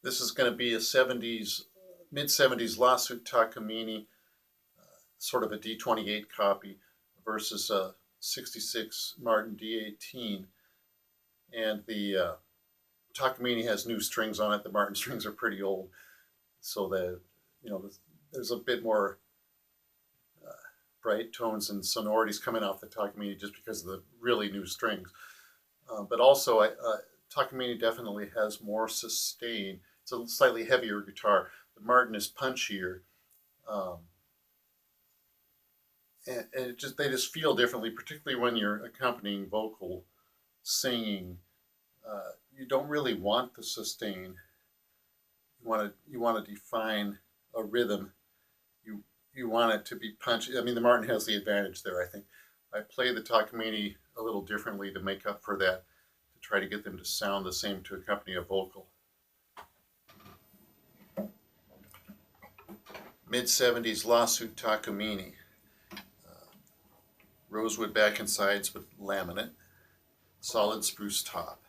This is going to be a mid-70s lawsuit Takamine, sort of a D28 copy versus a 66 Martin D18. And the Takamine has new strings on it. The Martin strings are pretty old, so that there's a bit more bright tones and sonorities coming off the Takamine just because of the really new strings. But also, Takamine definitely has more sustain. It's a slightly heavier guitar. The Martin is punchier, and they just feel differently, particularly when you're accompanying vocal singing. You don't really want the sustain. You want to define a rhythm. You want it to be punchy. I mean, the Martin has the advantage there, I think. I play the Takamine a little differently to make up for that, to try to get them to sound the same to accompany a vocal. Mid-70s lawsuit Takamine. Rosewood back and sides with laminate. Solid spruce top.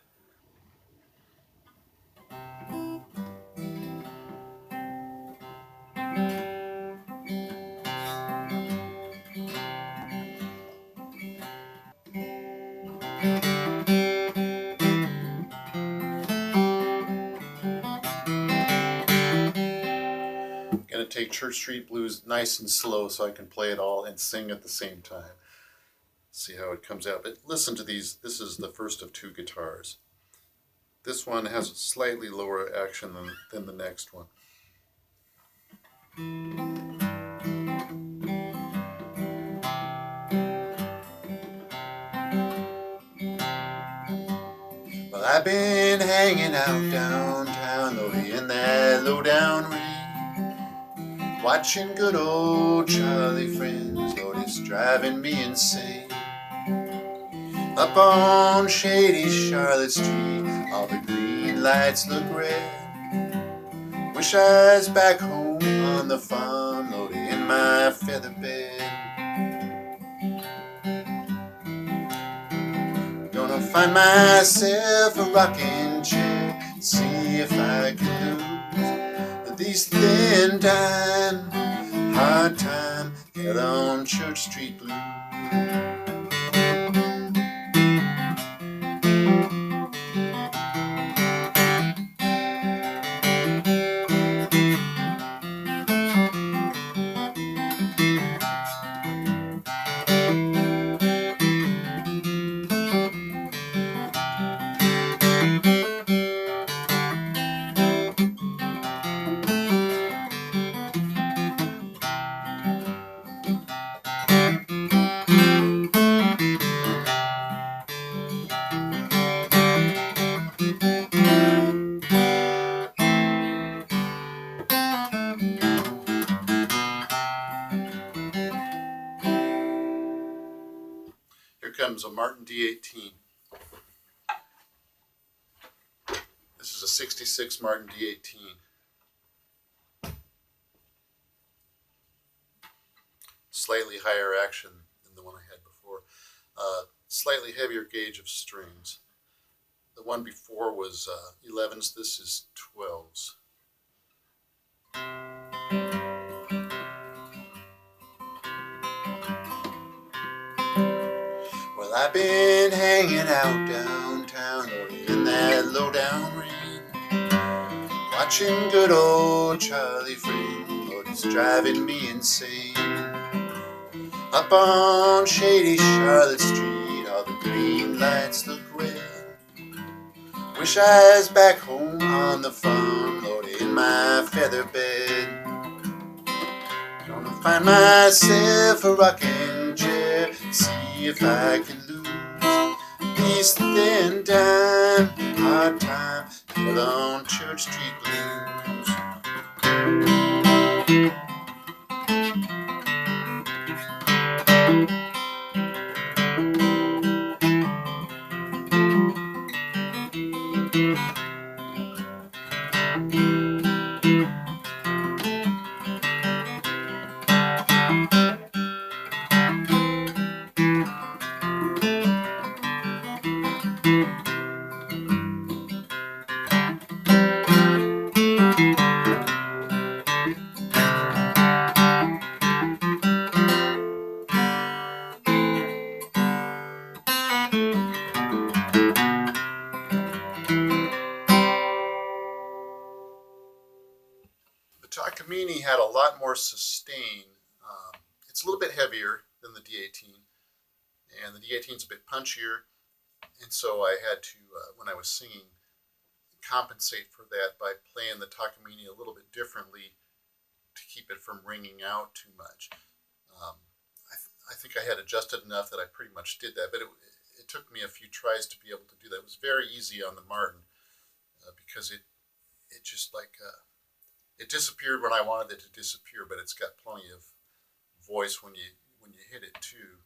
Going to take Church Street Blues nice and slow so I can play it all and sing at the same time. See how it comes out. But listen to these. This is the first of two guitars. This one has a slightly lower action than the next one. Well, I've been hanging out downtown, Lordy, in that low-down rain, watching good old Charlie Friends, Lord, it's driving me insane. Up on shady Charlotte Street, all the green lights look red. Wish I was back home on the farm, Lordy, in my feather bed. Gonna find myself a rocking chair, see if I can lose these thin time, hard time, hell on Church Street Blues. Here comes a Martin D18. This is a 66 Martin D18. Slightly higher action than the one I had before. Slightly heavier gauge of strings. The one before was 11s. This is 12s. Well, I've been hanging out downtown, in that low-down rain, watching good old Charlie Friend, Lord, it's driving me insane. Up on shady Charlotte Street, all the green lights look red. Wish I was back home on the farm, Lord, in my feather bed. Gonna find myself a rocking chair, see if I can lose these thin time, hard time, hell on Church Street Blues. Takamine had a lot more sustain. It's a little bit heavier than the D18, and the D18 is a bit punchier, and so I had to, when I was singing, compensate for that by playing the Takamine a little bit differently to keep it from ringing out too much. Um, I think I had adjusted enough that I pretty much did that, but it took me a few tries to be able to do that. It was very easy on the Martin because it just like it disappeared when I wanted it to disappear, but it's got plenty of voice when you hit it too.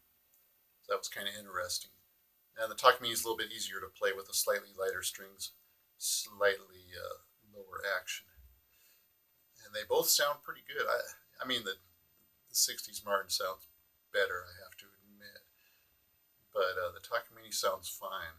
So that was kind of interesting. And the Takamine is a little bit easier to play with the slightly lighter strings, slightly lower action, and they both sound pretty good. I mean the 60s Martin sounds better, I have to admit, but the Takamine sounds fine.